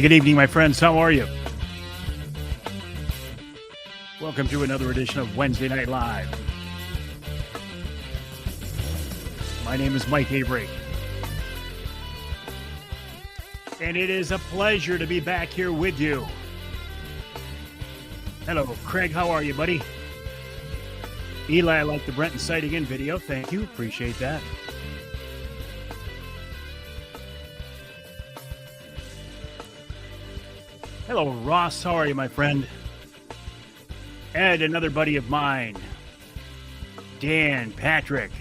Hey, good evening, my friends. How are you? Welcome to another edition of Wednesday Night Live. My name is Mike Avery. And it is a pleasure to be back here with you. Hello, Craig. How are you, buddy? Eli, I like the Brenton sighting in video. Thank you. Appreciate that. Hello, Ross. How are you, my friend? Ed, another buddy of mine. Dan, Patrick.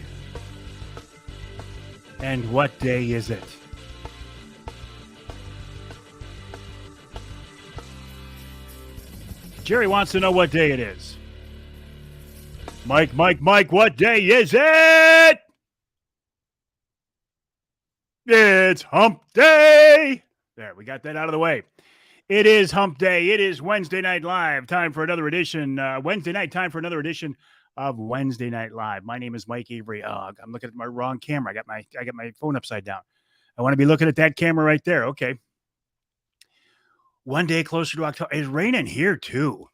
And what day is it? Jerry wants to know what day it is. Mike, what day is it? It's hump day. There, we got that out of the way. It is hump day. It is Wednesday Night Live. Time for another edition. Wednesday night, time for another edition of Wednesday Night Live. My name is Mike Avery. I'm looking at my wrong camera. I got my phone upside down. I want to be looking at that camera right there. Okay. One day closer to October. It's raining here too.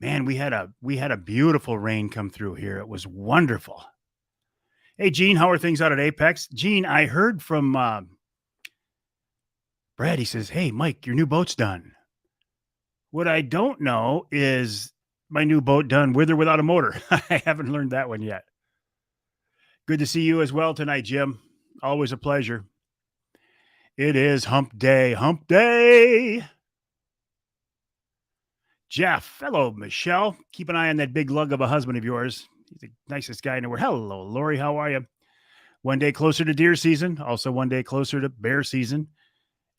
Man, we had a beautiful rain come through here. It was wonderful. Hey, Gene, how are things out at Apex? Gene, I heard from Brad. He says, hey, Mike, your new boat's done. What I don't know is my new boat done with or without a motor. I haven't learned that one yet. Good to see you as well tonight, Jim. Always a pleasure. It is hump day. Hump day. Jeff, hello, Michelle. Keep an eye on that big lug of a husband of yours. He's the nicest guy in the world. Hello, Lori. How are you? One day closer to deer season. Also one day closer to bear season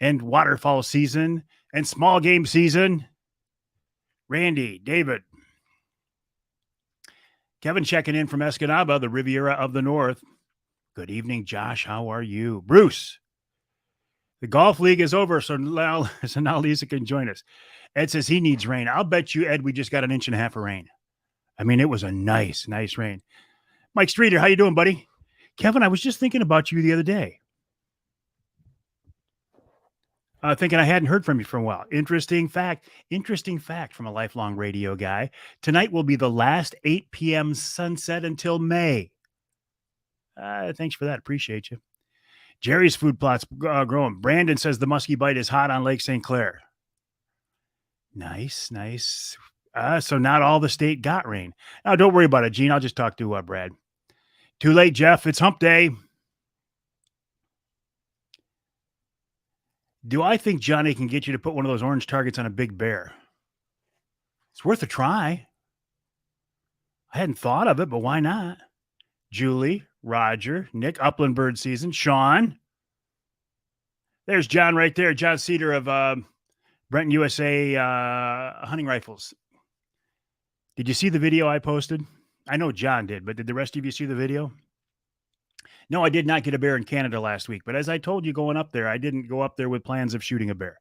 and waterfowl season and small game season. Randy, David. Kevin checking in from Escanaba, the Riviera of the North. Good evening, Josh. How are you? Bruce. The golf league is over, so now Lisa can join us. Ed says he needs rain. I'll bet you, Ed, we just got 1.5 inches of rain. I mean, it was a nice rain. Mike Streeter, how you doing, buddy? Kevin, I was just thinking about you the other day. Thinking I hadn't heard from you for a while. Interesting fact from a lifelong radio guy. Tonight will be the last 8 p.m. sunset until May. Thanks for that. Appreciate you. Jerry's food plot's growing. Brandon says the muskie bite is hot on Lake St. Clair. Nice. So not all the state got rain. Now, don't worry about it, Gene. I'll just talk to Brad. Too late, Jeff. It's hump day. Do I think Johnny can get you to put one of those orange targets on a big bear? It's worth a try. I hadn't thought of it, but why not? Julie, Roger, Nick, Upland Bird Season, Sean. There's John right there. John Cedar of Brenton USA Hunting Rifles. Did you see the video I posted? I know John did, but did the rest of you see the video? No, I did not get a bear in Canada last week, but as I told you going up there, I didn't go up there with plans of shooting a bear.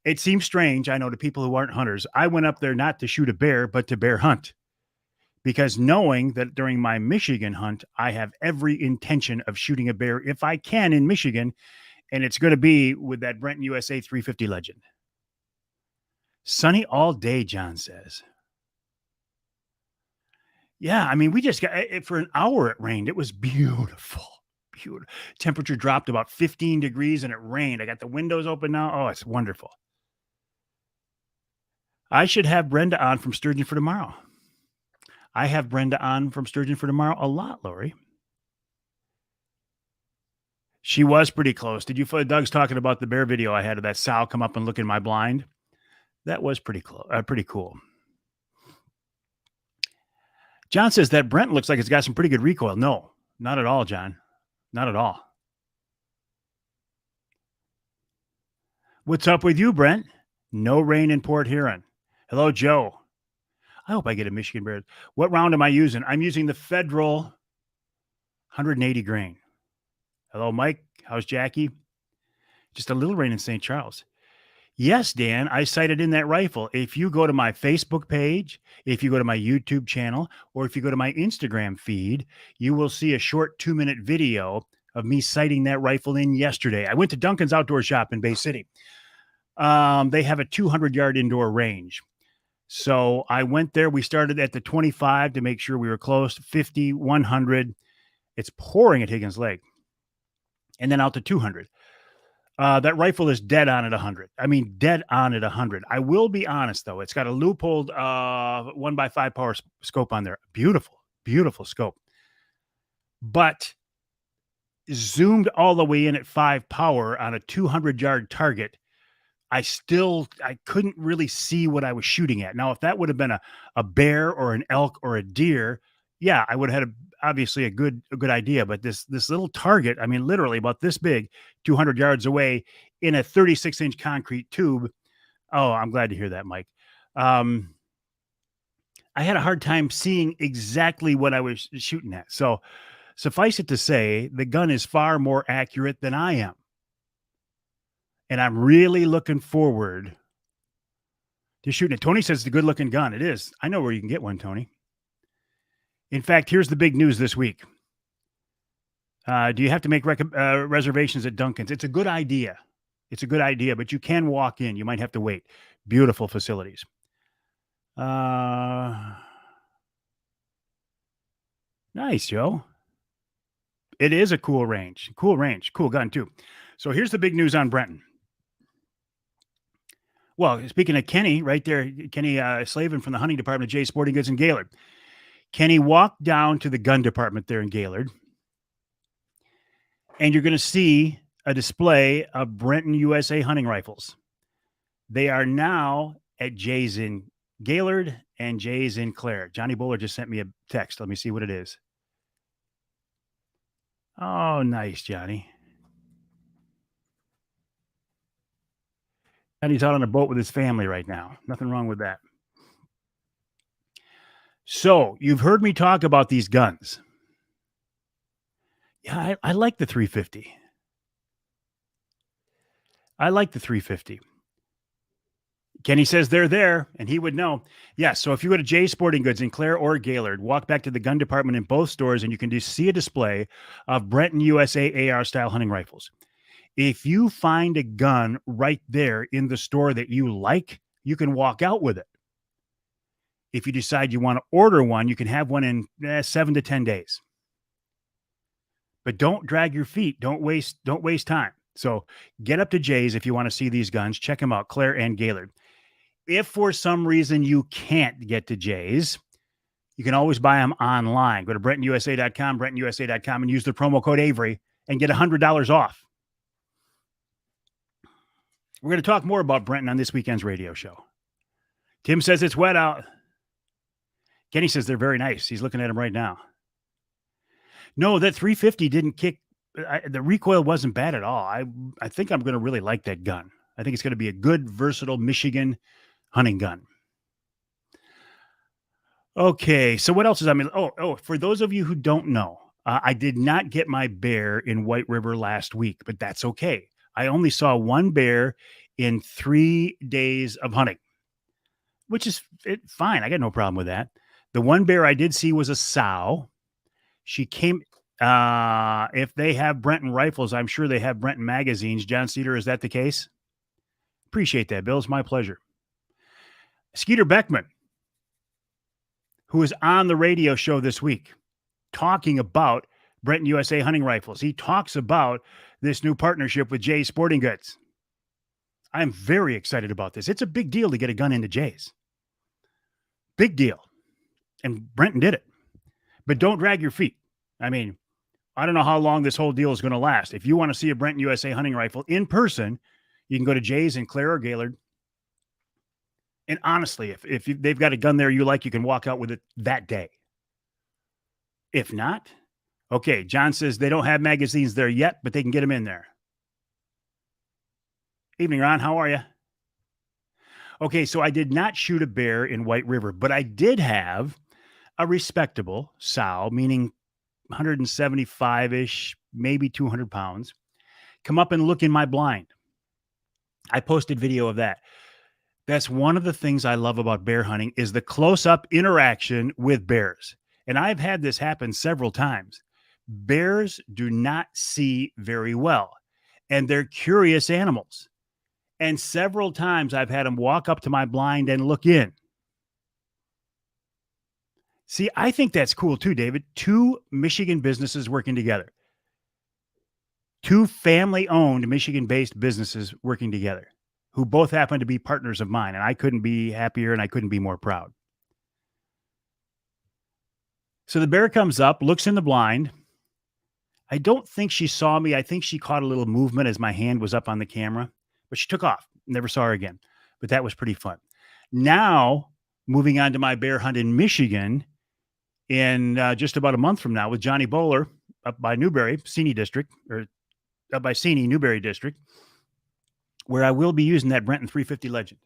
It seems strange, I know, to people who aren't hunters. I went up there not to shoot a bear, but to bear hunt. Because knowing that during my Michigan hunt, I have every intention of shooting a bear if I can in Michigan, and it's going to be with that Brenton USA 350 Legend. Sunny all day, John says. Yeah, I mean, we just got it for an hour. It rained. It was beautiful. Temperature dropped about 15 degrees and it rained. I got the windows open now. Oh, it's wonderful. I should have Brenda on from Sturgeon for tomorrow. I have Brenda on from Sturgeon for tomorrow a lot, Lori. She was pretty close. Did you? Doug's talking about the bear video I had of that sow come up and look in my blind. That was pretty close. Pretty cool. John says that Brent looks like it's got some pretty good recoil. No, not at all, John. Not at all. What's up with you, Brent? No rain in Port Huron. Hello, Joe. I hope I get a Michigan bear. What round am I using? I'm using the Federal 180 grain. Hello, Mike. How's Jackie? Just a little rain in St. Charles. Yes, Dan, I sighted in that rifle. If you go to my Facebook page, if you go to my YouTube channel, or if you go to my Instagram feed, you will see a short 2-minute video of me sighting that rifle in yesterday. I went to Duncan's Outdoor Shop in Bay City. They have a 200-yard indoor range. So I went there. We started at the 25 to make sure we were close, 50, 100. It's pouring at Higgins Lake. And then out to 200. That rifle is dead on at 100. I mean, dead on at 100. I will be honest, though. It's got a Leupold 1x5 power scope on there. Beautiful, beautiful scope. But zoomed all the way in at 5 power on a 200-yard target, I couldn't really see what I was shooting at. Now, if that would have been a bear or an elk or a deer, yeah, I would have had obviously a good idea. But this little target, I mean, literally about this big, 200 yards away in a 36-inch concrete tube. Oh, I'm glad to hear that, Mike. I had a hard time seeing exactly what I was shooting at. So suffice it to say, the gun is far more accurate than I am. And I'm really looking forward to shooting it. Tony says it's a good looking gun. It is. I know where you can get one, Tony. In fact, here's the big news this week. Do you have to make reservations at Duncan's? It's a good idea. It's a good idea, but you can walk in. You might have to wait. Beautiful facilities. Nice, Joe. It is a cool range. Cool range. Cool gun, too. So here's the big news on Brenton. Well, speaking of Kenny, right there, Kenny Slavin from the hunting department of Jay Sporting Goods in Gaylord. Kenny walked down to the gun department there in Gaylord, and you're going to see a display of Brenton USA hunting rifles. They are now at Jay's in Gaylord and Jay's in Clare. Johnny Bowler just sent me a text. Let me see what it is. Oh, nice, Johnny. And he's out on a boat with his family right now. Nothing wrong with that. So you've heard me talk about these guns. Yeah, I like the 350. I like the 350. Kenny says they're there, and he would know. Yes, so if you go to Jay Sporting Goods in Clare or Gaylord, walk back to the gun department in both stores, and you can just see a display of Brenton USA AR-style hunting rifles. If you find a gun right there in the store that you like, you can walk out with it. If you decide you want to order one, you can have one in 7 to 10 days. But don't drag your feet. Don't waste time. So get up to Jay's if you want to see these guns. Check them out, Clare and Gaylord. If for some reason you can't get to Jay's, you can always buy them online. Go to BrentonUSA.com, and use the promo code Avery and get $100 off. We're going to talk more about Brenton on this weekend's radio show. Tim says it's wet out. Kenny says they're very nice. He's looking at them right now. No, that 350 didn't kick. The recoil wasn't bad at all. I think I'm going to really like that gun. I think it's going to be a good, versatile Michigan hunting gun. Okay, so what else is for those of you who don't know, I did not get my bear in White River last week, but that's okay. I only saw one bear in 3 days of hunting, which is fine. I got no problem with that. The one bear I did see was a sow. She came, if they have Brenton rifles, I'm sure they have Brenton magazines. John Cedar, is that the case? Appreciate that, Bill. It's my pleasure. Skeeter Beckman, who is on the radio show this week, talking about Brenton USA hunting rifles. He talks about this new partnership with Jay's Sporting Goods. I'm very excited about this. It's a big deal to get a gun into Jay's. Big deal. And Brenton did it. But don't drag your feet. I mean, I don't know how long this whole deal is going to last. If you want to see a Brenton USA hunting rifle in person, you can go to Jay's in Clare or Gaylord. And honestly, if they've got a gun there you like, you can walk out with it that day. If not, okay, John says they don't have magazines there yet, but they can get them in there. Evening, Ron. How are you? Okay, so I did not shoot a bear in White River, but I did have a respectable sow, meaning 175-ish, maybe 200 pounds, come up and look in my blind. I posted video of that. That's one of the things I love about bear hunting is the close-up interaction with bears. And I've had this happen several times. Bears do not see very well, and they're curious animals. And several times I've had them walk up to my blind and look in. See, I think that's cool too, David. 2 Michigan businesses working together. 2 family-owned Michigan-based businesses working together, who both happen to be partners of mine, and I couldn't be happier and I couldn't be more proud. So the bear comes up, looks in the blind. I don't think she saw me. I think she caught a little movement as my hand was up on the camera, but she took off. Never saw her again. But that was pretty fun. Now, moving on to my bear hunt in Michigan in just about a month from now with Johnny Bowler up by Newberry, Seney District, or up by Seney, Newberry District, where I will be using that Brenton 350 Legend.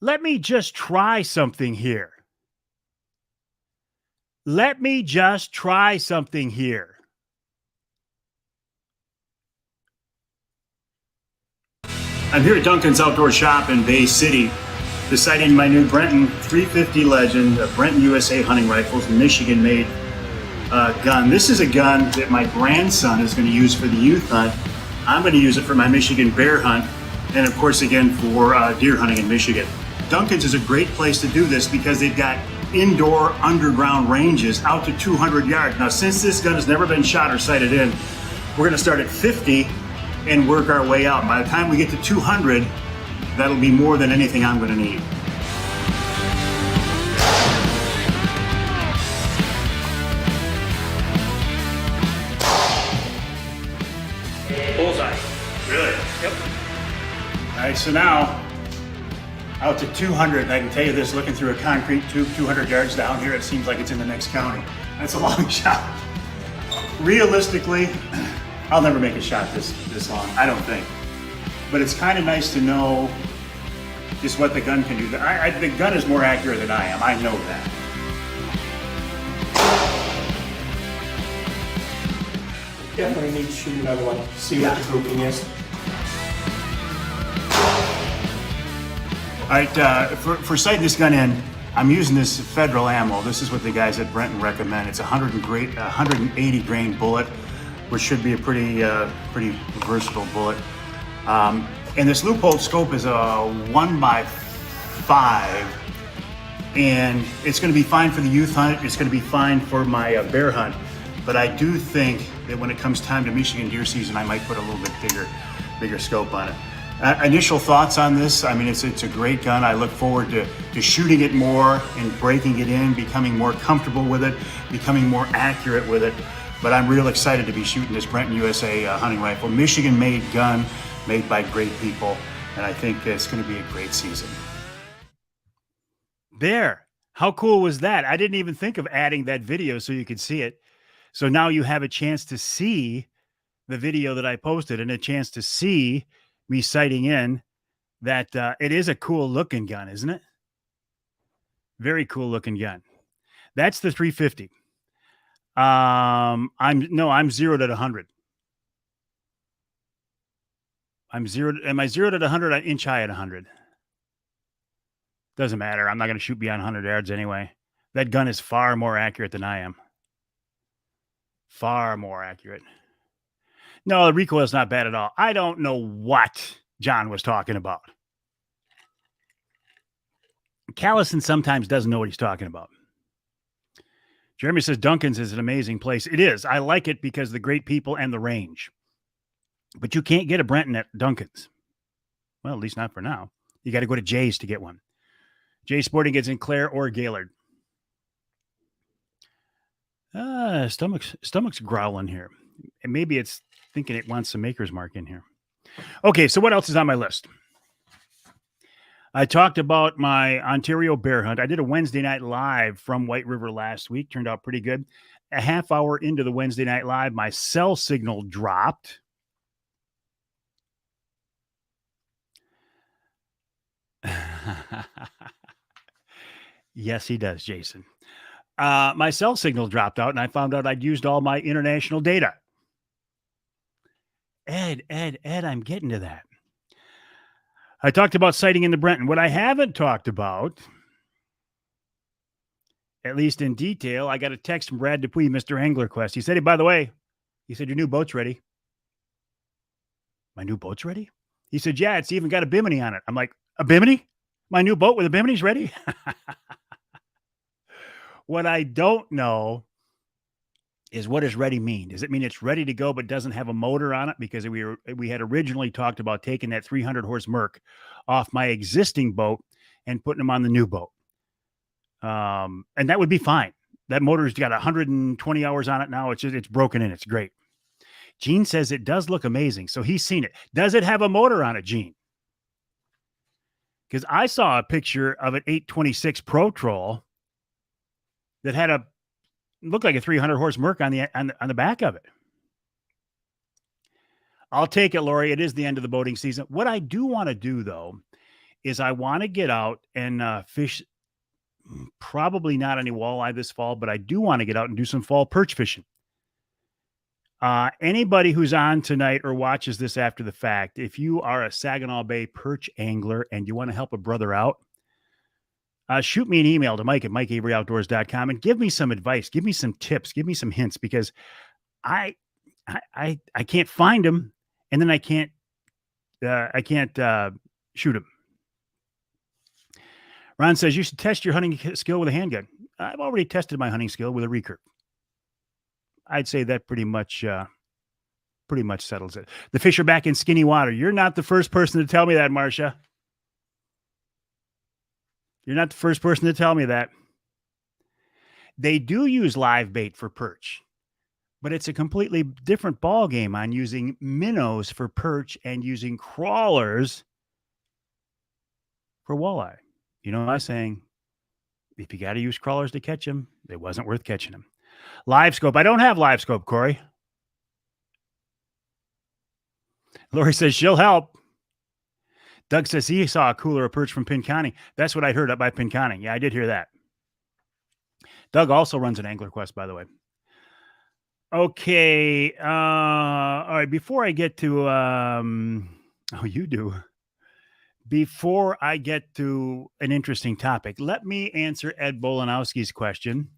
Let me just try something here. Let me just try something here. I'm here at Duncan's Outdoor Shop in Bay City, deciding my new Brenton 350 Legend, Brenton USA hunting rifles, Michigan-made gun. This is a gun that my grandson is going to use for the youth hunt. I'm going to use it for my Michigan bear hunt, and of course, again, for deer hunting in Michigan. Duncan's is a great place to do this because they've got indoor underground ranges out to 200 yards. Now, since this gun has never been shot or sighted in, we're going to start at 50 and work our way out. By the time we get to 200, that'll be more than anything I'm going to need. Bullseye. Really? Yep. All right, so now out to 200, and I can tell you this, looking through a concrete tube 200 yards down here, it seems like it's in the next county. That's a long shot. Realistically, I'll never make a shot this long, I don't think. But it's kind of nice to know just what the gun can do. The gun is more accurate than I am, I know that. Definitely need to shoot another one, see what the grouping is. All right, for sighting this gun in, I'm using this federal ammo. This is what the guys at Brenton recommend. It's a 180 grain bullet, which should be a pretty versatile bullet. And this loophole scope is a 1x5, and it's going to be fine for the youth hunt. It's going to be fine for my bear hunt. But I do think that when it comes time to Michigan deer season, I might put a little bit bigger scope on it. Initial thoughts on this, I mean, it's a great gun. I look forward to shooting it more and breaking it in, becoming more comfortable with it, becoming more accurate with it. But I'm real excited to be shooting this Brenton USA hunting rifle, Michigan-made gun, made by great people, and I think it's going to be a great season. There. How cool was that? I didn't even think of adding that video so you could see it. So now you have a chance to see the video that I posted and a chance to see me sighting in that it is a cool looking gun, isn't it? Very cool looking gun. That's the 350. I'm 0 to 100. Am I 0 to 100? I'm inch high at 100. Doesn't matter. I'm not going to shoot beyond 100 yards anyway. That gun is far more accurate than I am. Far more accurate. No, the recoil is not bad at all. I don't know what John was talking about. Callison sometimes doesn't know what he's talking about. Jeremy says Duncan's is an amazing place. It is. I like it because of the great people and the range. But you can't get a Brenton at Duncan's. Well, at least not for now. You got to go to Jay's to get one. Jay's Sporting Goods in Clare or Gaylord. Stomach's growling here. And maybe it's thinking it wants some Maker's Mark in here. Okay, so what else is on my list? I talked about my Ontario bear hunt. I did a Wednesday night live from White River last week. Turned out pretty good. A half hour into the Wednesday night live, my cell signal dropped. Yes, he does, Jason. My cell signal dropped out, and I found out I'd used all my international data. Ed, I'm getting to that. I talked about sighting in the Brenton. What I haven't talked about, at least in detail, I got a text from Brad Dupuis, Mr. Angler Quest. He said, hey, by the way, he said, your new boat's ready. My new boat's ready? He said, yeah, it's even got a bimini on it. I'm like, a bimini? My new boat with a bimini's ready? What I don't know is, what does ready mean? Does it mean it's ready to go but doesn't have a motor on it? Because we had originally talked about taking that 300 horse Merc off my existing boat and putting them on the new boat. And that would be fine. That motor's got 120 hours on it now. It's broken in. It's great. Gene says it does look amazing. So he's seen it. Does it have a motor on it, Gene? Because I saw a picture of an 826 Pro Troll that had looked like a 300 horse Merc on the back of it. I'll take it, Lori. It is the end of the boating season. What I do want to do, though, is I want to get out and fish. Probably not any walleye this fall, but I do want to get out and do some fall perch fishing. Anybody who's on tonight or watches this after the fact, if you are a Saginaw Bay perch angler and you want to help a brother out, shoot me an email to Mike@MikeAveryOutdoors.com and give me some advice, give me some tips, give me some hints, because I can't find them, and then I can't shoot them. Ron says you should test your hunting skill with a handgun. I've already tested my hunting skill with a recurve. I'd say that pretty much settles it. The fish are back in skinny water. You're not the first person to tell me that, Marcia. You're not the first person to tell me that. They do use live bait for perch, but it's a completely different ball game on using minnows for perch and using crawlers for walleye. You know what I'm saying? If you got to use crawlers to catch them, it wasn't worth catching them. Live scope. I don't have live scope, Corey. Lori says she'll help. Doug says he saw a cooler of perch from Pinconning. That's what I heard up by Pinconning. Yeah, I did hear that. Doug also runs an Angler Quest, by the way. Okay. All right. Before I get to, you do. Before I get to an interesting topic, let me answer Ed Bolanowski's question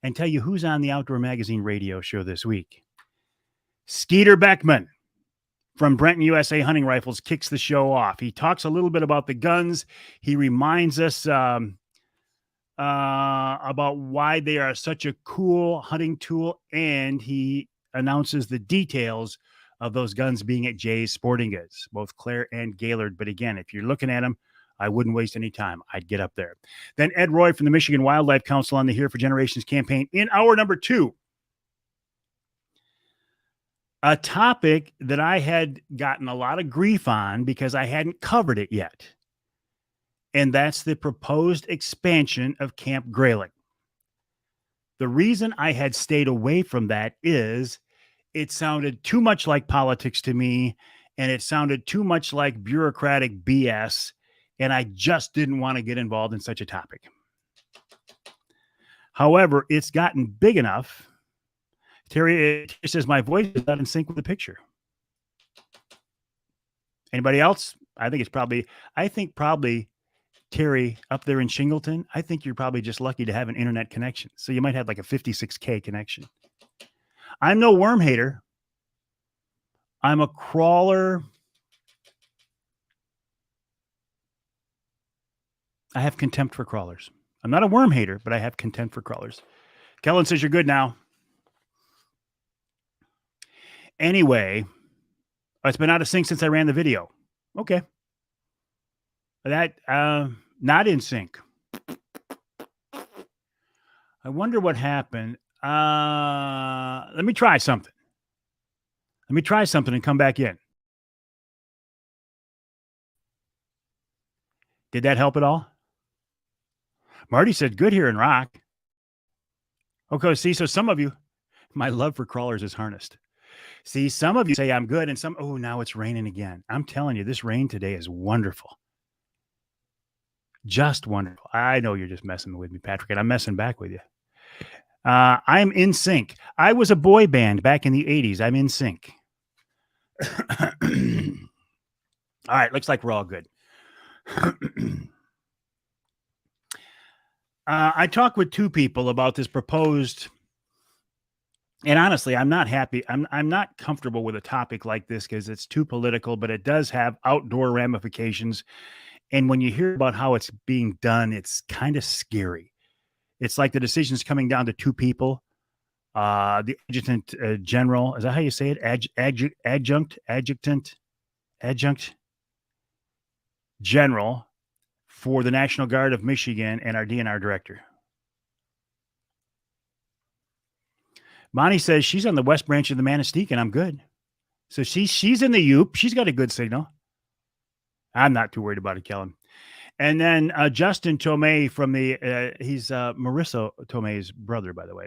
and tell you who's on the Outdoor Magazine radio show this week. Skeeter Beckman from Brenton USA Hunting Rifles kicks the show off. He talks a little bit about the guns. He reminds us about why they are such a cool hunting tool, and he announces the details of those guns being at Jay's Sporting Goods, both Claire and Gaylord. But again, if you're looking at them, I wouldn't waste any time. I'd get up there. Then Ed Roy from the Michigan Wildlife Council on the Here for Generations campaign in hour number 2. A topic that I had gotten a lot of grief on because I hadn't covered it yet. And that's the proposed expansion of Camp Grayling. The reason I had stayed away from that is it sounded too much like politics to me, and it sounded too much like bureaucratic BS, and I just didn't want to get involved in such a topic. However, it's gotten big enough. Terry says my voice is not in sync with the picture. Anybody else? I think probably Terry up there in Shingleton. I think you're probably just lucky to have an internet connection. So you might have like a 56K connection. I'm no worm hater. I'm a crawler. I have contempt for crawlers. I'm not a worm hater, but I have contempt for crawlers. Kellen says you're good now. Anyway, it's been out of sync since I ran the video. Okay. That, not in sync. I wonder what happened. Let me try something. And come back in. Did that help at all? Marty said, good here in Rock. Okay, see, so some of you, my love for crawlers is harnessed. See, some of you say I'm good, and now it's raining again. I'm telling you, this rain today is wonderful. Just wonderful. I know you're just messing with me, Patrick, and I'm messing back with you. I'm in sync. I was a boy band back in the 80s. I'm in sync. All right, looks like we're all good. I talked with two people about this proposed And honestly, I'm not happy. I'm not comfortable with a topic like this because it's too political, but it does have outdoor ramifications. And when you hear about how it's being done, it's kind of scary. It's like the decision's coming down to two people. The adjutant general, is that how you say it? Adjunct general for the National Guard of Michigan and our DNR director. Monty says she's on the West Branch of the Manistee, and I'm good. So she's in the Yoop. She's got a good signal. I'm not too worried about it, Kellen. And then Justin Tomei from the he's Marissa Tomei's brother, by the way.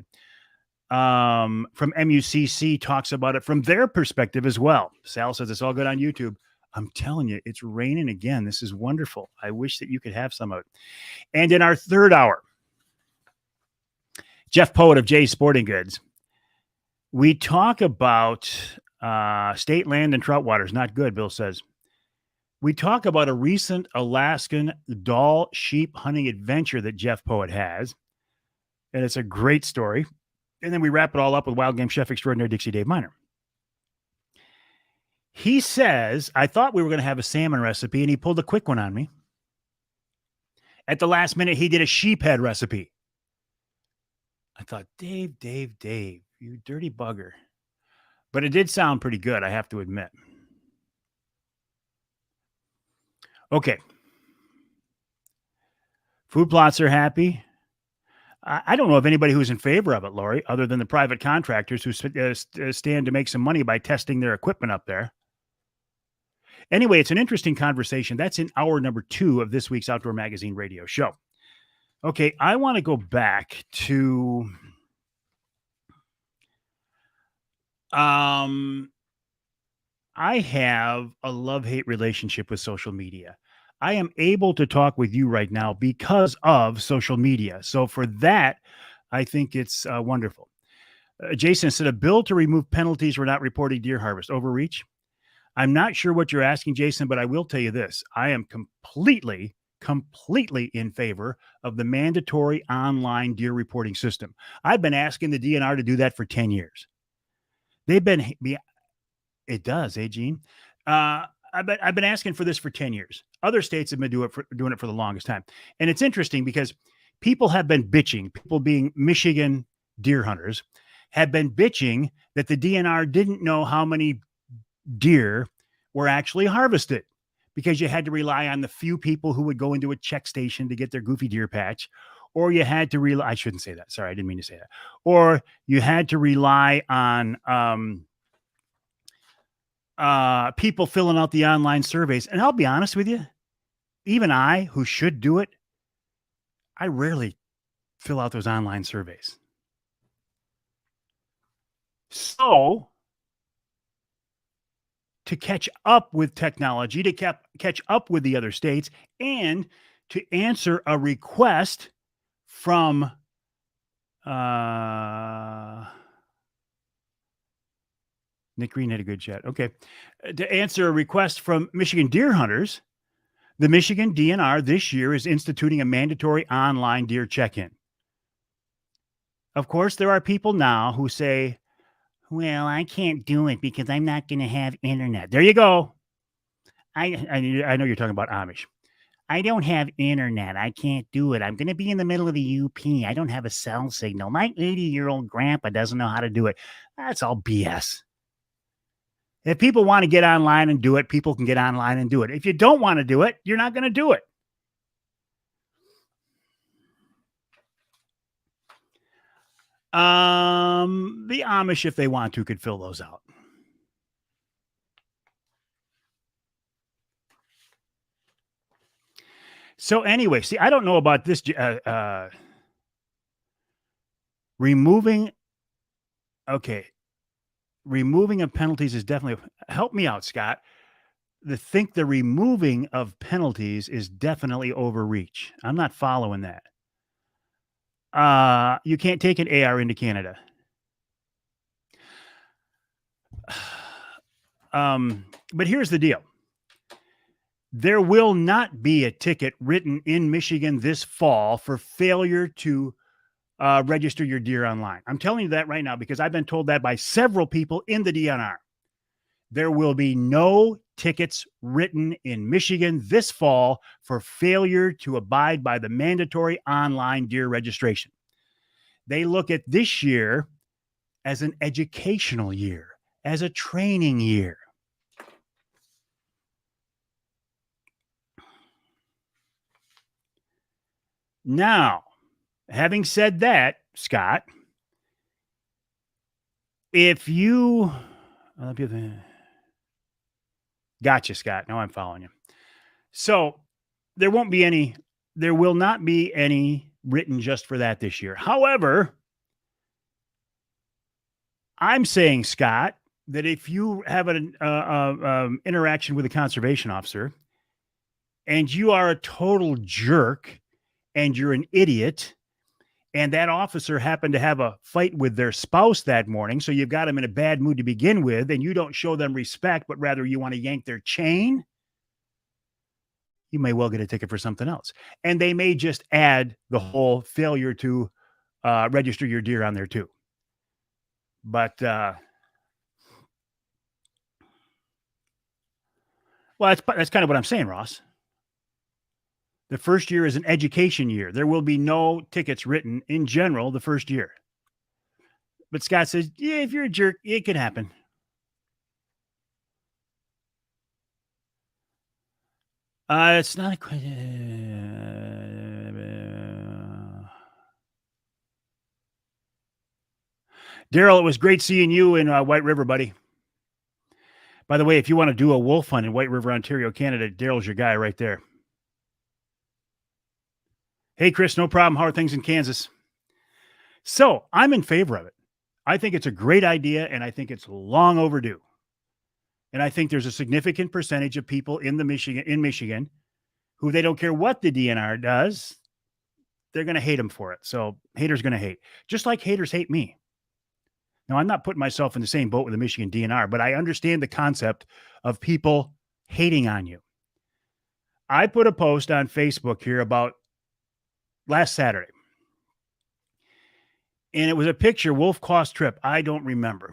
From MUCC talks about it from their perspective as well. Sal says it's all good on YouTube. I'm telling you, it's raining again. This is wonderful. I wish that you could have some of it. And in our third hour, Jeff Poet of Jay's Sporting Goods, we talk about state land and trout waters. Not good, Bill says. We talk about a recent Alaskan Dall sheep hunting adventure that Jeff Poet has. And it's a great story. And then we wrap it all up with Wild Game Chef Extraordinary Dixie Dave Miner. He says, I thought we were going to have a salmon recipe, and he pulled a quick one on me. At the last minute, he did a sheep head recipe. I thought, Dave, you dirty bugger. But it did sound pretty good, I have to admit. Okay. Food plots are happy. I don't know of anybody who's in favor of it, Lori, other than the private contractors who stand to make some money by testing their equipment up there. Anyway, it's an interesting conversation. That's in hour number 2 of this week's Outdoor Magazine radio show. Okay, I want to go back to I have a love-hate relationship with social media. I am able to talk with you right now because of social media. So for that, I think it's wonderful. Jason said a bill to remove penalties for not reporting deer harvest. Overreach? I'm not sure what you're asking, Jason, but I will tell you this. I am completely in favor of the mandatory online deer reporting system. I've been asking the DNR to do that for 10 years. They've been, it does, Gene? I've been asking for this for 10 years. Other states have been doing it for the longest time. And it's interesting because people have been bitching, people being Michigan deer hunters, have been bitching that the DNR didn't know how many deer were actually harvested because you had to rely on the few people who would go into a check station to get their goofy deer patch, or you had to rely, I shouldn't say that. Sorry, I didn't mean to say that. Or you had to rely on people filling out the online surveys. And I'll be honest with you, even I, who should do it, I rarely fill out those online surveys. So to catch up with technology, to catch up with the other states, and to answer a request from Nick Green had a good chat. Okay. To answer a request from Michigan deer hunters, the Michigan DNR this year is instituting a mandatory online deer check-in. Of course, there are people now who say, well, I can't do it because I'm not going to have internet. There you go. I know you're talking about Amish. I don't have internet. I can't do it. I'm going to be in the middle of the UP. I don't have a cell signal. My 80-year-old grandpa doesn't know how to do it. That's all BS. If people want to get online and do it, people can get online and do it. If you don't want to do it, you're not going to do it. The Amish, if they want to, could fill those out. So anyway, see, I don't know about this. Removing of penalties is definitely, help me out, Scott. The removing of penalties is definitely overreach. I'm not following that. You can't take an AR into Canada. But here's the deal. There will not be a ticket written in Michigan this fall for failure to register your deer online. I'm telling you that right now because I've been told that by several people in the DNR. There will be no tickets written in Michigan this fall for failure to abide by the mandatory online deer registration. They look at this year as an educational year, as a training year. Now, having said that, Scott, if you gotcha, Scott. Now I'm following you. So there will not be any written just for that this year. However, I'm saying, Scott, that if you have an interaction with a conservation officer and you are a total jerk and you're an idiot, and that officer happened to have a fight with their spouse that morning, so you've got them in a bad mood to begin with, and you don't show them respect, but rather you want to yank their chain, you may well get a ticket for something else. And they may just add the whole failure to register your deer on there too. But, well, that's kind of what I'm saying, Ross. The first year is an education year. There will be no tickets written in general the first year. But Scott says, yeah, if you're a jerk, it could happen. It's not a question. Daryl, it was great seeing you in White River, buddy. By the way, if you want to do a wolf hunt in White River, Ontario, Canada, Daryl's your guy right there. Hey, Chris, no problem. How are things in Kansas? So I'm in favor of it. I think it's a great idea, and I think it's long overdue. And I think there's a significant percentage of people in Michigan who they don't care what the DNR does. They're going to hate them for it. So haters going to hate, just like haters hate me. Now, I'm not putting myself in the same boat with the Michigan DNR, but I understand the concept of people hating on you. I put a post on Facebook here about last Saturday. And it was a picture, wolf cost trip. I don't remember.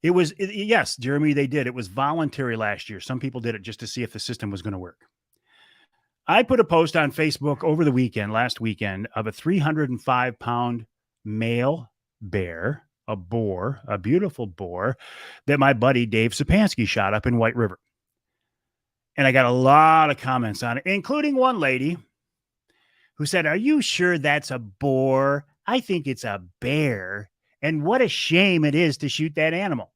Yes, Jeremy, they did. It was voluntary last year. Some people did it just to see if the system was going to work. I put a post on Facebook over the weekend, last weekend, of a 305-pound male bear, a boar, a beautiful boar that my buddy Dave Sapansky shot up in White River. And I got a lot of comments on it, including one lady who said, "Are you sure that's a boar? I think it's a bear. And what a shame it is to shoot that animal."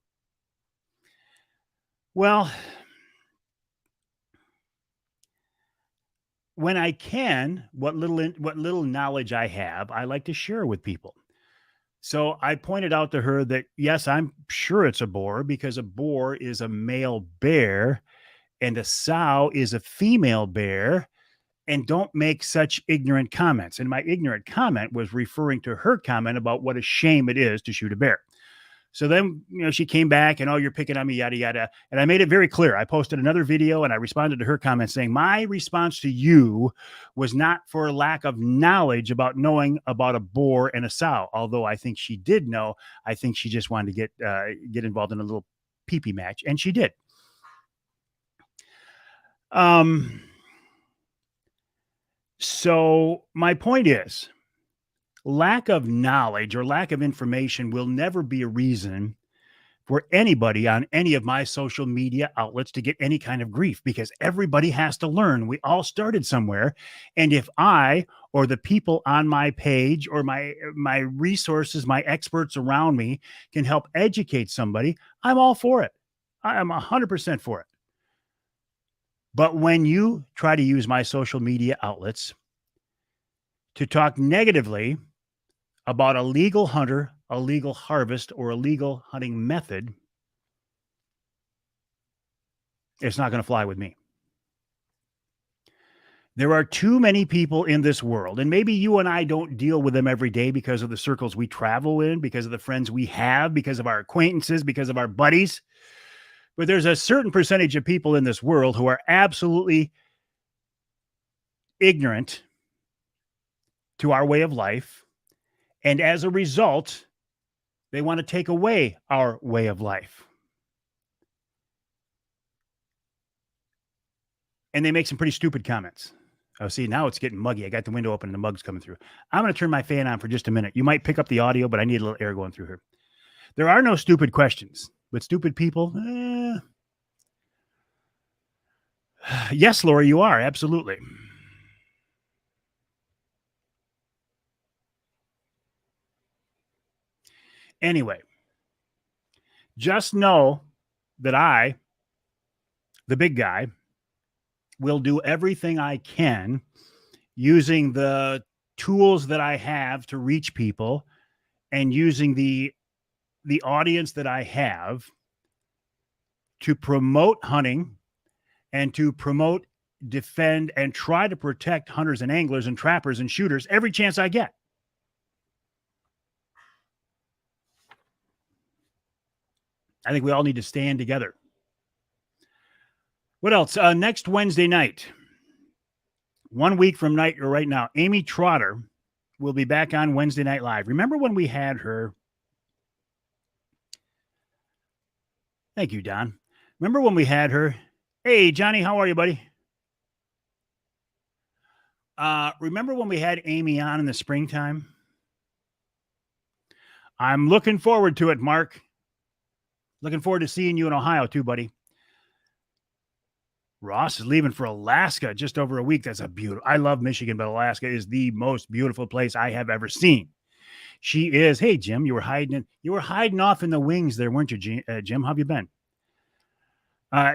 Well, when I can, what little knowledge I have, I like to share with people. So I pointed out to her that, yes, I'm sure it's a boar because a boar is a male bear and a sow is a female bear, and don't make such ignorant comments. And my ignorant comment was referring to her comment about what a shame it is to shoot a bear. So then, she came back and, "Oh, you're picking on me, yada, yada." And I made it very clear. I posted another video and I responded to her comment saying, my response to you was not for lack of knowledge about knowing about a boar and a sow. Although I think she did know, I think she just wanted to get involved in a little pee-pee match. And she did. So my point is, lack of knowledge or lack of information will never be a reason for anybody on any of my social media outlets to get any kind of grief, because everybody has to learn. We all started somewhere. And if I or the people on my page or my resources, my experts around me can help educate somebody, I'm all for it. I am 100% for it. But when you try to use my social media outlets to talk negatively about a legal hunter, a legal harvest, or a legal hunting method, it's not going to fly with me. There are too many people in this world, and maybe you and I don't deal with them every day because of the circles we travel in, because of the friends we have, because of our acquaintances, because of our buddies. But there's a certain percentage of people in this world who are absolutely ignorant to our way of life. And as a result, they want to take away our way of life. And they make some pretty stupid comments. Oh, see, now it's getting muggy. I got the window open and the mug's coming through. I'm going to turn my fan on for just a minute. You might pick up the audio, but I need a little air going through here. There are no stupid questions, but stupid people. Yes, Lori, you are. Absolutely. Anyway, just know that I, the big guy, will do everything I can using the tools that I have to reach people and using the audience that I have to promote hunting and to promote, defend, and try to protect hunters and anglers and trappers and shooters every chance I get. I think we all need to stand together. What else? Next Wednesday night, 1 week from night or right now, Amy Trotter will be back on Wednesday Night Live. Remember when we had her? Thank you, Don. Remember when we had her? Hey, Johnny, how are you, buddy? Remember when we had Amy on in the springtime? I'm looking forward to it, Mark. Looking forward to seeing you in Ohio too, buddy. Ross is leaving for Alaska just over a week. That's a beautiful. I love Michigan, but Alaska is the most beautiful place I have ever seen. She is. Hey, Jim, you were hiding off in the wings there, weren't you, Jim? How have you been?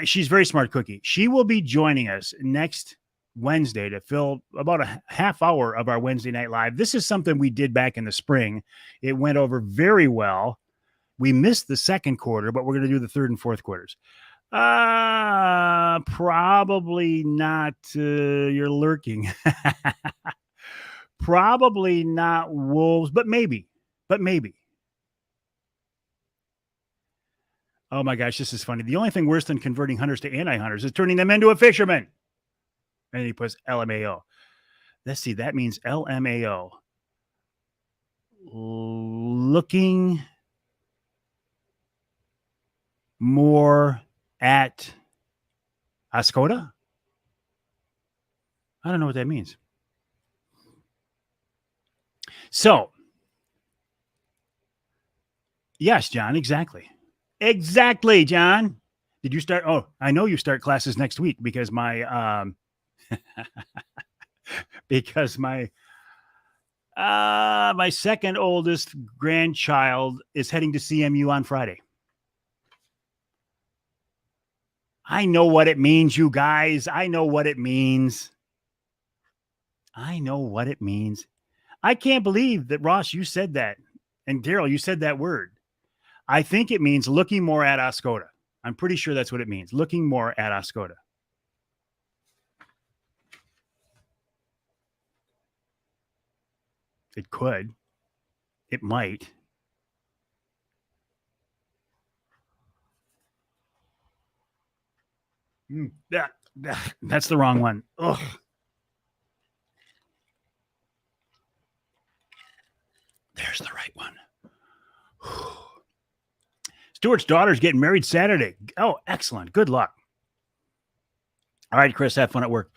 She's very smart cookie. She will be joining us next Wednesday to fill about a half hour of our Wednesday Night Live. This is something we did back in the spring. It went over very well. We missed the second quarter, but we're going to do the third and fourth quarters. Probably not. You're lurking. Probably not wolves, but maybe. Oh my gosh, this is funny. The only thing worse than converting hunters to anti-hunters is turning them into a fisherman. And he puts LMAO. Let's see. That means LMAO. Looking more at Ascota? I don't know what that means. So, yes, John, exactly. Exactly, John. Did you start? Oh, I know you start classes next week because my my second oldest grandchild is heading to CMU on Friday. I know what it means, you guys. I know what it means. I can't believe that, Ross, you said that. And Daryl, you said that word. I think it means looking more at Ascota. I'm pretty sure that's what it means. Looking more at Ascota. It could. It might. That's the wrong one. Ugh. There's the right one. Stuart's daughter's getting married Saturday. Oh, excellent. Good luck. All right, Chris, have fun at work.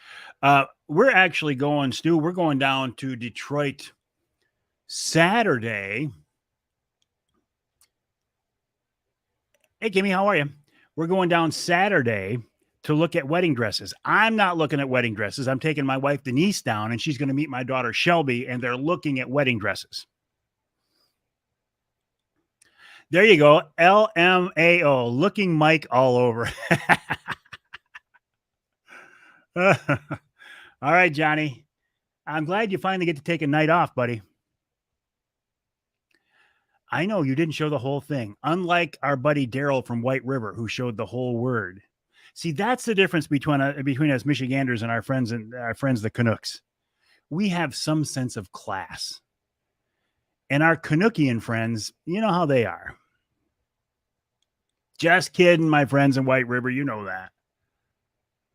We're actually going, Stu, we're going down to Detroit Saturday. Hey, Kimmy, how are you? We're going down Saturday to look at wedding dresses. I'm not looking at wedding dresses. I'm taking my wife, Denise, down, and she's going to meet my daughter, Shelby, and they're looking at wedding dresses. There you go. LMAO. Looking Mike all over. All right, Johnny. I'm glad you finally get to take a night off, buddy. I know you didn't show the whole thing, unlike our buddy Daryl from White River, who showed the whole word. See, that's the difference between us Michiganders and our friends the Canucks. We have some sense of class. And our Canuckian friends, you know how they are. Just kidding, my friends in White River. You know that.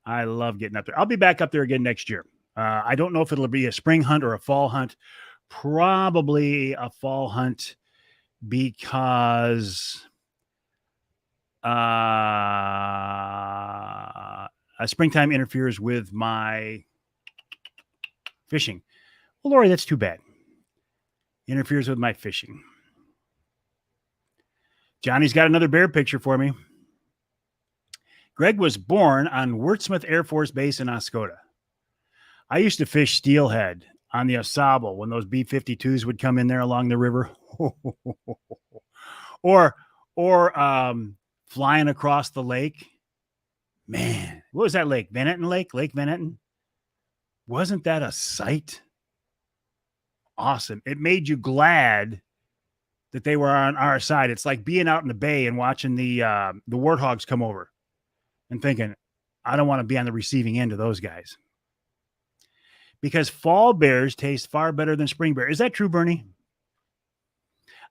I love getting up there. I'll be back up there again next year. I don't know if it'll be a spring hunt or a fall hunt. Probably a fall hunt because springtime interferes with my fishing. Well, Lori, that's too bad. Interferes with my fishing. Johnny's got another bear picture for me. Greg was born on Wurtsmith Air Force Base in Oscoda. I used to fish steelhead on the Osable when those B-52s would come in there along the river. or flying across the lake. Man, what was that lake? Van Lake? Lake Van Etten? Wasn't that a sight? Awesome. It made you glad that they were on our side. It's like being out in the bay and watching the warthogs come over and thinking, I don't want to be on the receiving end of those guys. Because fall bears taste far better than spring bear. Is that true, Bernie?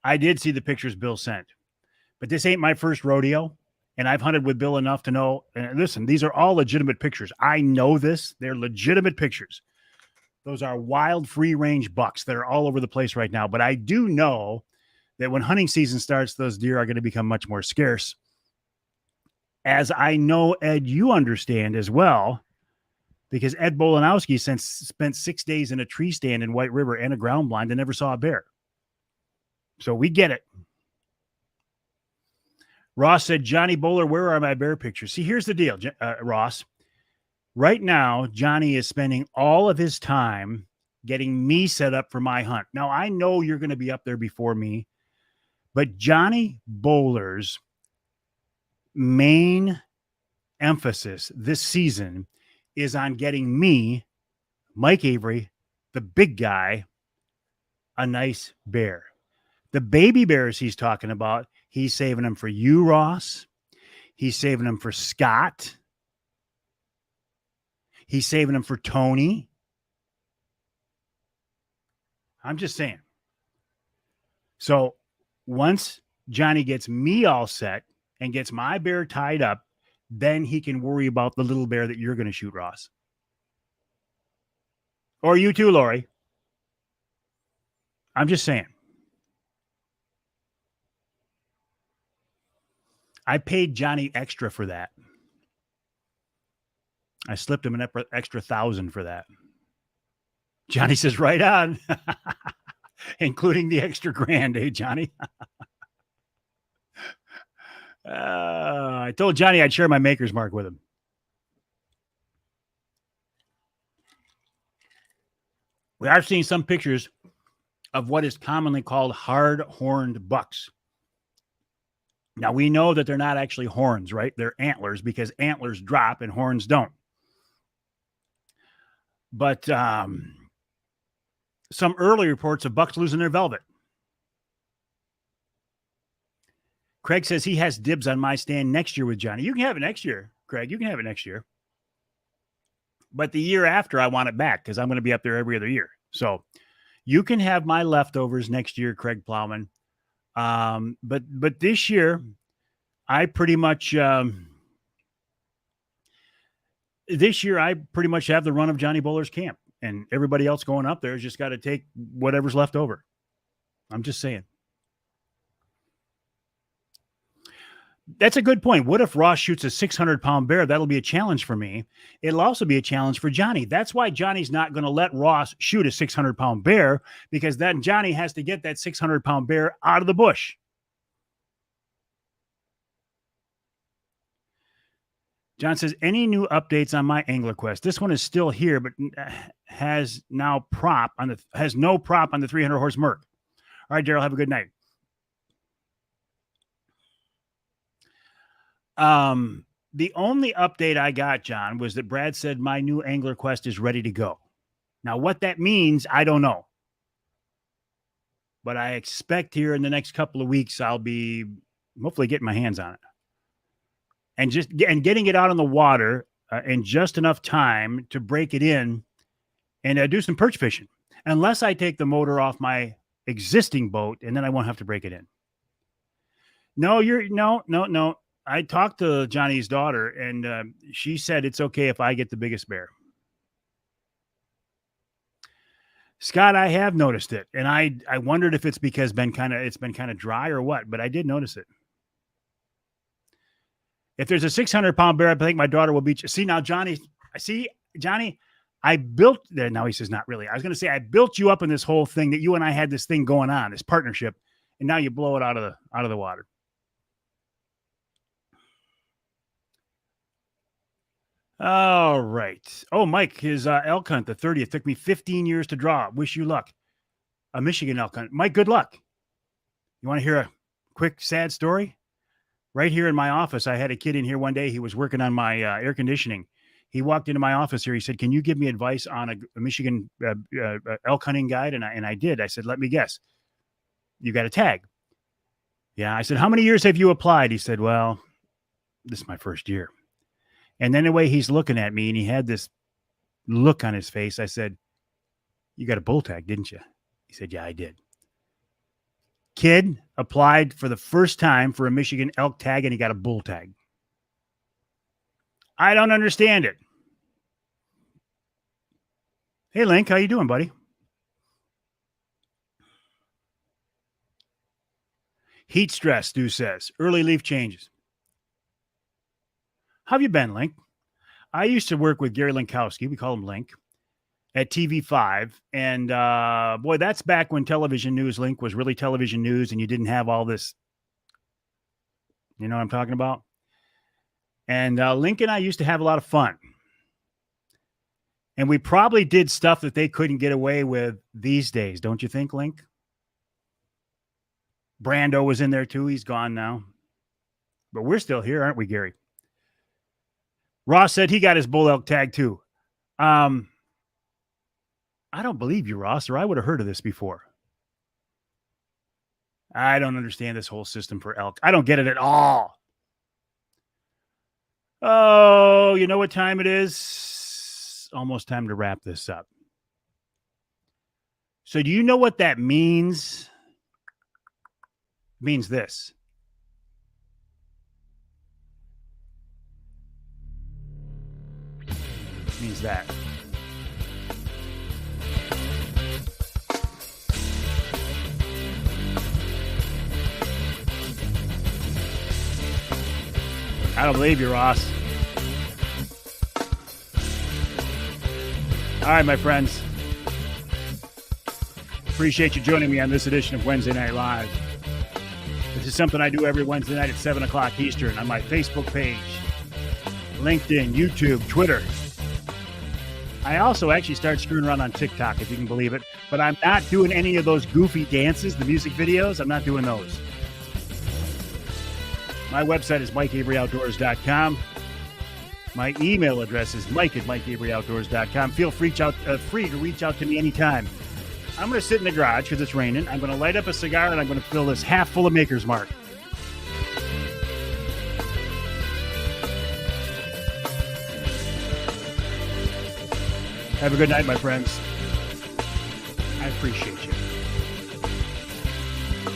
I did see the pictures Bill sent, but this ain't my first rodeo. And I've hunted with Bill enough to know, and listen, these are all legitimate pictures. I know this. They're legitimate pictures. Those are wild free range bucks that are all over the place right now. But I do know that when hunting season starts, those deer are going to become much more scarce. As I know, Ed, you understand as well, because Ed Bolanowski spent 6 days in a tree stand in White River and a ground blind and never saw a bear. So we get it. Ross said, Johnny Bowler, where are my bear pictures? See, here's the deal, Ross. Right now, Johnny is spending all of his time getting me set up for my hunt. Now, I know you're going to be up there before me, but Johnny Bowler's main emphasis this season is on getting me, Mike Avery, the big guy, a nice bear. The baby bears he's talking about, he's saving them for you, Ross. He's saving them for Scott. He's saving them for Tony. I'm just saying. So once Johnny gets me all set and gets my bear tied up, then he can worry about the little bear that you're going to shoot, Ross. Or you too, Lori. I'm just saying. I paid Johnny extra for that. I slipped him an extra $1,000 for that. Johnny says, right on. Including the extra grand, eh, Johnny? I told Johnny I'd share my maker's mark with him. We are seeing some pictures of what is commonly called hard-horned bucks. Now, we know that they're not actually horns, right? They're antlers because antlers drop and horns don't. But some early reports of bucks losing their velvet. Craig says he has dibs on my stand next year with Johnny. You can have it next year, Craig. You can have it next year. But the year after, I want it back because I'm going to be up there every other year. So you can have my leftovers next year, Craig Plowman. But this year, I pretty much have the run of Johnny Bowler's camp, and everybody else going up there has just got to take whatever's left over. I'm just saying. That's a good point. What if Ross shoots a 600-pound bear? That'll be a challenge for me. It'll also be a challenge for Johnny. That's why Johnny's not going to let Ross shoot a 600-pound bear, because then Johnny has to get that 600-pound bear out of the bush. John says, any new updates on my Angler Quest? This one is still here, but has no prop on the 300-horse Merc. All right, Daryl, have a good night. The only update I got, John, was that Brad said my new Angler Quest is ready to go. Now, what that means, I don't know. But I expect here in the next couple of weeks, I'll be hopefully getting my hands on it. And getting it out on the water in just enough time to break it in and do some perch fishing. Unless I take the motor off my existing boat, and then I won't have to break it in. No. I talked to Johnny's daughter, and she said it's okay if I get the biggest bear. Scott, I have noticed it, and I wondered if it's because it's been kind of dry or what, but I did notice it. If there's a 600-pound bear, I think my daughter will beat you. See now, Johnny. I built there. Now he says not really. I was going to say I built you up in this whole thing that you and I had this thing going on, this partnership, and now you blow it out of the water. All right. Oh, Mike, his elk hunt, the 30th, took me 15 years to draw. Wish you luck. A Michigan elk hunt. Mike, good luck. You want to hear a quick, sad story? Right here in my office, I had a kid in here one day. He was working on my air conditioning. He walked into my office here. He said, "Can you give me advice on a Michigan elk hunting guide?" And I did. I said, "Let me guess. You got a tag?" Yeah. I said, "How many years have you applied?" He said, "Well, this is my first year." And then the way he's looking at me, and he had this look on his face, I said, "You got a bull tag, didn't you?" He said, "Yeah, I did." Kid applied for the first time for a Michigan elk tag, and he got a bull tag. I don't understand it. Hey, Link, how you doing, buddy? Heat stress, Stu says. Early leaf changes. How have you been, Link? I used to work with Gary Linkowski. We call him Link at TV5. And boy, that's back when television news, Link, was really television news and you didn't have all this. You know what I'm talking about? And Link and I used to have a lot of fun. And we probably did stuff that they couldn't get away with these days. Don't you think, Link? Brando was in there too. He's gone now. But we're still here, aren't we, Gary? Ross said he got his bull elk tag too. I don't believe you, Ross, or I would have heard of this before. I don't understand this whole system for elk. I don't get it at all. Oh, you know what time it is? Almost time to wrap this up. So do you know what that means? It means this. It means that. I don't believe you, Ross. All right, my friends. Appreciate you joining me on this edition of Wednesday Night Live. This is something I do every Wednesday night at 7 o'clock Eastern on my Facebook page, LinkedIn, YouTube, Twitter. I also actually start screwing around on TikTok, if you can believe it. But I'm not doing any of those goofy dances, the music videos. I'm not doing those. My website is MikeAveryOutdoors.com. My email address is mike@MikeAveryOutdoors.com. Feel free to reach out to me anytime. I'm going to sit in the garage because it's raining. I'm going to light up a cigar and I'm going to fill this half full of Maker's Mark. Have a good night, my friends. I appreciate you.